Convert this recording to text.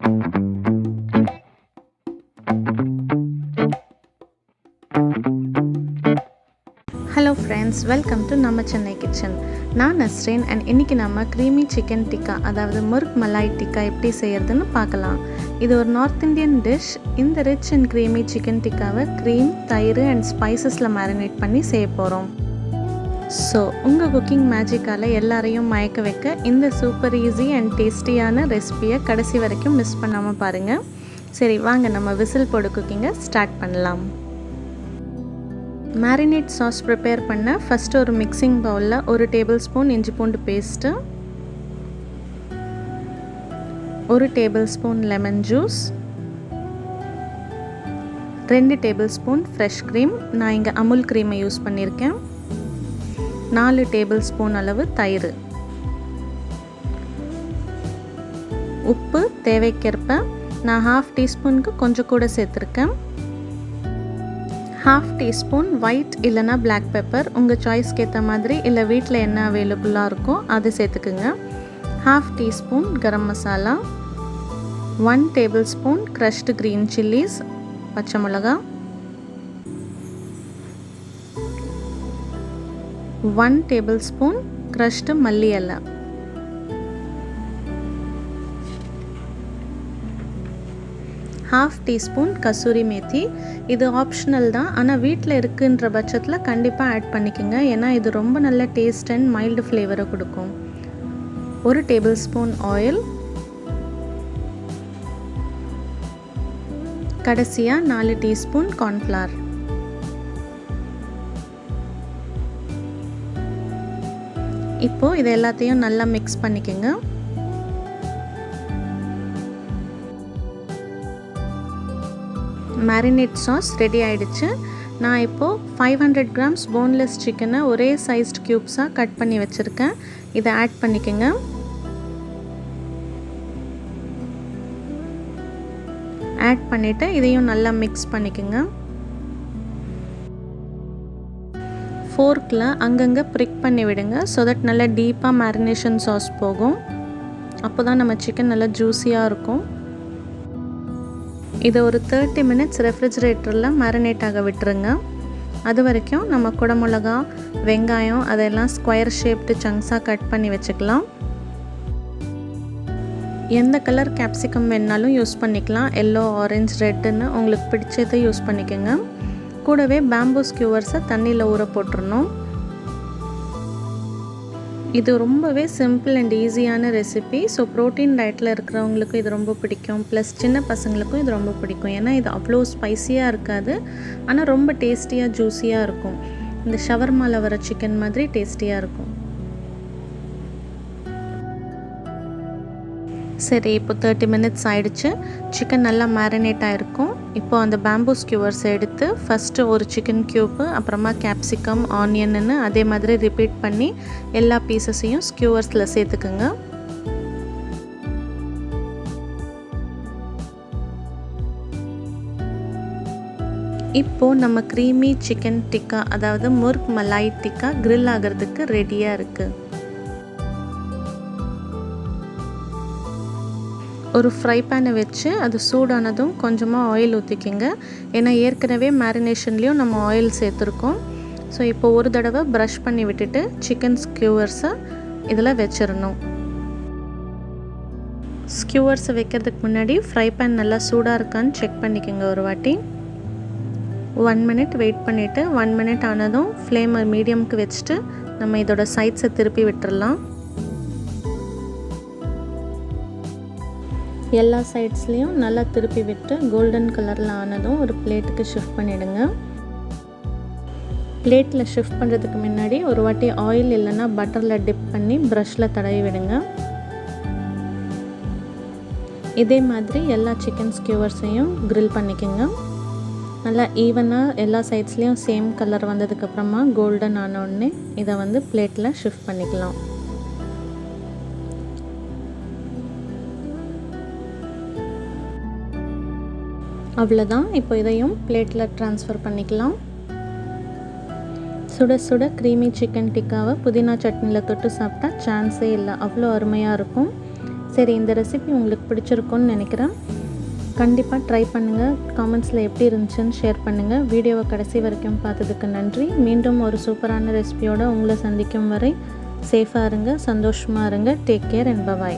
Hello friends, welcome to Namma Chennai kitchen. நான் Nasreen and இன்னைக்கு நம்ம creamy chicken tikka அதாவது Murgh Malai Tikka எப்படி செய்யறதுன்னு பார்க்கலாம். இது ஒரு நார்த் இந்தியன் டிஷ். இந்த rich and creamy chicken tikkaவை cream, தயிர் and spicesல marinate பண்ணி செய்ய போறோம். So உங்க குக்கிங் மேஜிக்கால எல்லாரையும் மயக்க வைக்க இந்த சூப்பர் ஈஸி and டேஸ்டியான ரெசிபியை கடைசி வரைக்கும் மிஸ் பண்ணாம பாருங்க. சரி வாங்க நம்ம விசில் போடு குக்கிங்கை ஸ்டார்ட் பண்ணலாம். Marinade sauce prepare பண்ண first ஒரு mixing bowl ல 1 tablespoon இஞ்சி பூண்டு paste, 1 tablespoon lemon juice, 2 tablespoon fresh cream, நான் இங்க அமுல் cream யூஸ் பண்ணிருக்கேன், 4 tablespoon அளவு தயிர், உப்பு தேவைக்கேற்ப, நான் 1/2 teaspoonக்கு கொஞ்சம் கூட சேர்த்திருக்கேன், 1/2 teaspoon white இல்லனா black pepper உங்க சாய்ஸ்க்கு ஏத்த மாதிரி இல்ல வீட்ல என்ன அவேலபிளா இருக்கோ அது சேர்த்துக்குங்க. 1/2 teaspoon garam masala, 1 tablespoon crushed green chilies பச்சை மிளகாய், 1 tablespoon crushed மல்லி இலை, half teaspoon கசூரி மேத்தி. இது ஆப்ஷனல் தான், ஆனால் வீட்டில் இருக்குன்ற பட்சத்தில் கண்டிப்பாக ஆட் பண்ணிக்கோங்க. ஏன்னா இது ரொம்ப நல்ல டேஸ்ட் அண்ட் மைல்டு ஃப்ளேவரை கொடுக்கும். 1 tablespoon ஆயில், கடைசியாக 4 teaspoon கார்ன்ஃப்ளவர். இப்போது இது எல்லாத்தையும் நல்லா மிக்ஸ் பண்ணிக்கோங்க. மேரினேட் சாஸ் ரெடி ஆயிடுச்சு. நான் இப்போது 500 grams போன்லெஸ் சிக்கனை ஒரே சைஸ்ட் க்யூப்ஸாக கட் பண்ணி வச்சுருக்கேன். இதை ஆட் பண்ணிக்கோங்க. ஆட் பண்ணிவிட்டு இதையும் நல்லா மிக்ஸ் பண்ணிக்கோங்க. ஃபோர்க்கில் அங்கங்கே ப்ரிக் பண்ணி விடுங்க. ஸோ தட் நல்லா டீப்பாக மேரினேஷன் சாஸ் போகும். அப்போ தான் நம்ம சிக்கன் நல்லா ஜூஸியாக இருக்கும். இதை ஒரு 30 minutes ரெஃப்ரிஜரேட்டரில் மேரினேட் ஆக விட்டுருங்க. அது வரைக்கும் நம்ம குடமிளகா, வெங்காயம் அதெல்லாம் ஸ்கொயர் ஷேப்டு சங்க்ஸாக கட் பண்ணி வச்சுக்கலாம். எந்த கலர் கேப்சிகம் வேணாலும் யூஸ் பண்ணிக்கலாம். எல்லோ, ஆரஞ்சு, ரெட்டுன்னு உங்களுக்கு பிடிச்சதை யூஸ் பண்ணிக்கோங்க. கூடவே பேம்பூ ஸ்கியூவர்ஸை தண்ணியில் ஊற போட்டுருணும். இது ரொம்பவே சிம்பிள் அண்ட் ஈஸியான ரெசிபி. ஸோ ப்ரோட்டீன் டயட்டில் இருக்கிறவங்களுக்கும் இது ரொம்ப பிடிக்கும். ப்ளஸ் சின்ன பசங்களுக்கும் இது ரொம்ப பிடிக்கும். ஏன்னா இது அவ்வளோ ஸ்பைஸியாக இருக்காது, ஆனால் ரொம்ப டேஸ்டியாக ஜூஸியாக இருக்கும். இந்த ஷவர்மாவில் வர சிக்கன் மாதிரி டேஸ்டியாக இருக்கும். சரி, இப்போ 30 minutes ஆயிடுச்சு. சிக்கன் நல்லா மேரினேட் ஆகிருக்கும். இப்போது அந்த பேம்பூ ஸ்கியூவர்ஸ் எடுத்து ஃபஸ்ட்டு ஒரு சிக்கன் க்யூப்பு, அப்புறமா கேப்சிகம், ஆனியன்னு அதே மாதிரி ரிப்பீட் பண்ணி எல்லா பீசஸையும் ஸ்கியூவர்ஸில் சேர்த்துக்குங்க. இப்போது நம்ம க்ரீமி சிக்கன் டிக்கா அதாவது முர்க் மலாய் டிக்கா கிரில் ஆகிறதுக்கு ரெடியாக இருக்குது. ஒரு ஃப்ரை பேனை வச்சு அது சூடானதும் கொஞ்சமாக ஆயில் ஊற்றிக்கிங்க. ஏன்னா ஏற்கனவே மேரினேஷன்லேயும் நம்ம ஆயில் சேர்த்துருக்கோம். ஸோ இப்போ ஒரு தடவை ப்ரஷ் பண்ணி விட்டுட்டு சிக்கன் ஸ்கியூவர்ஸை இதில் வச்சிடணும். ஸ்கியூவர்ஸை வைக்கிறதுக்கு முன்னாடி ஃப்ரை பேன் நல்லா சூடாக இருக்கான்னு செக் பண்ணிக்கோங்க ஒரு வாட்டி. 1 minute வெயிட் பண்ணிவிட்டு 1 minute ஆனதும் ஃப்ளேமை மீடியமுக்கு வச்சுட்டு நம்ம இதோட சைட்ஸை திருப்பி விட்டுடலாம். எல்லா சைட்ஸ்லேயும் நல்லா திருப்பி விட்டு கோல்டன் கலரில் ஆனதும் ஒரு பிளேட்டுக்கு ஷிஃப்ட் பண்ணிவிடுங்க. பிளேட்டில் ஷிஃப்ட் பண்ணுறதுக்கு முன்னாடி ஒரு வாட்டி ஆயில் இல்லைன்னா பட்டரில் டிப் பண்ணி ப்ரஷில் தடவி விடுங்க. இதே மாதிரி எல்லா சிக்கன் ஸ்கியூவர்ஸையும் கிரில் பண்ணிக்கோங்க. நல்லா ஈவனாக எல்லா சைட்ஸ்லேயும் சேம் கலர் வந்ததுக்கப்புறமா கோல்டன் ஆனோடனே இதை வந்து பிளேட்டில் ஷிஃப்ட் பண்ணிக்கலாம். அவ்வளோதான். இப்போ இதையும் பிளேட்டில் ட்ரான்ஸ்ஃபர் பண்ணிக்கலாம். சுட சுட க்ரீமி சிக்கன் டிக்காவை புதினா சட்னியில் தொட்டு சாப்பிட்டா சான்ஸே இல்லை, அவ்வளோ அருமையாக இருக்கும். சரி, இந்த ரெசிபி உங்களுக்கு பிடிச்சிருக்கும்னு நினைக்கிறேன். கண்டிப்பாக ட்ரை பண்ணுங்கள். காமெண்ட்ஸில் எப்படி இருந்துச்சுன்னு ஷேர் பண்ணுங்கள். வீடியோவை கடைசி வரைக்கும் பார்த்ததுக்கு நன்றி. மீண்டும் ஒரு சூப்பரான ரெசிபியோடு உங்களை சந்திக்கும் வரை சேஃபாக இருங்க, சந்தோஷமாக இருங்க. Take care and by.